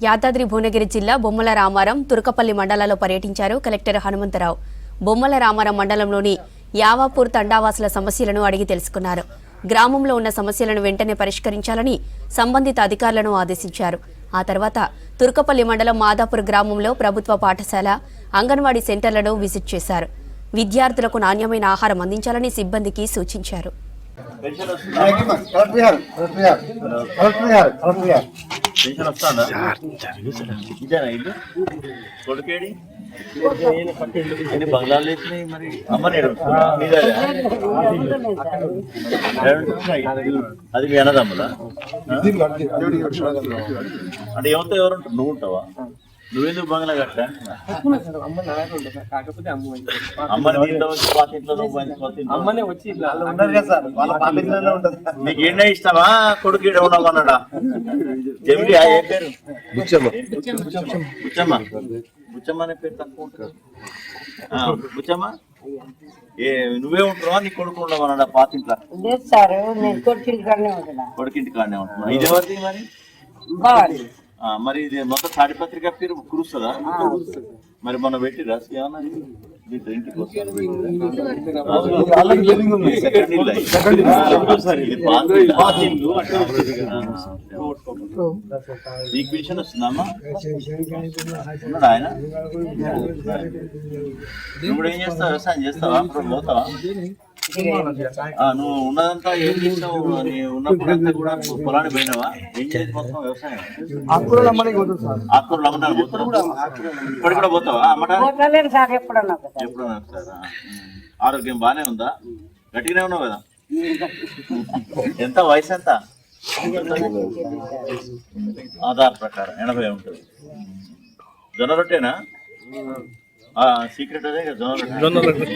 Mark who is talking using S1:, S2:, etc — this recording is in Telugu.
S1: యాదాద్రి భువనగిరి జిల్లా బొమ్మల రామారం తురకపల్లి మండలాల్లో పర్యటించారు కలెక్టర్ హనుమంతరావు. బొమ్మల రామారం మండలంలోని యావాపూర్ తండావాసుల సమస్యలను అడిగి తెలుసుకున్నారు. గ్రామంలో ఉన్న సమస్యలను వెంటనే పరిష్కరించాలని సంబంధిత అధికారులను ఆదేశించారు. ఆ తర్వాత తురకపల్లి మండలం మాదాపూర్ గ్రామంలో ప్రభుత్వ పాఠశాల, అంగన్వాడీ సెంటర్లను విజిట్ చేశారు. విద్యార్థులకు నాణ్యమైన ఆహారం అందించాలని సిబ్బందికి సూచించారు.
S2: బంగ్లాలు మరి అది మీ అన్నదమ్ములా అంటే ఎవరితో ఎవరు ఉంటారు? నువ్వు ఉంటావా? నువ్వెందుకు బంగ్లా కట్టా? నీకు ఏంటో ఇస్తావా? కొడుకు ఈడ ఉన్నామన్నాడా? జమిడి ఏ పేరు? బుచ్చమ్మ. బుచ్చమ్మ అనే పేరు తక్కువ ఉంటుంది. బుచ్చమ్మ నువ్వే ఉంటున్నావా? నీ కొడుకు ఉండమన్నాడా? పాతింట్లో కొడుకింటి కాడనే ఉంటున్నా. ఇదేవరికి మరి మరి ఇది మొత్తం తాడిపత్రిక పేరు కురుస్తుందా? మరి మొన్న పెట్టిరా ఏమన్నా ఇంటికి నీకు పెన్షన్ వస్తుందమ్మా? ఉన్నాడు ఆయన? ఇప్పుడు ఏం చేస్తావు? వ్యవసాయం చేస్తావా? అప్పుడు పోతావా? నువ్వు ఉన్నదంతా ఏం చేస్తావు? ఉన్నప్పుడు అంతా కూడా పొలాన్ని పోయినావా? ఏం చేసి మొత్తం వ్యవసాయం? ఆకుకూరలు అమ్మడానికి పోతావు? ఇప్పుడు కూడా పోతావా? అమ్మటానికి ఎప్పుడన్నా వస్తారా? ఆరోగ్యం బానే ఉందా? గట్టిగానే ఉన్నావు కదా? ఎంత వయసు ఎంత? ఆధార్ ప్రకారం 80 ఉంటుంది. జొన్న రొట్టేనా? సీక్రెట్ అదే కదా జొన్న రొట్టె.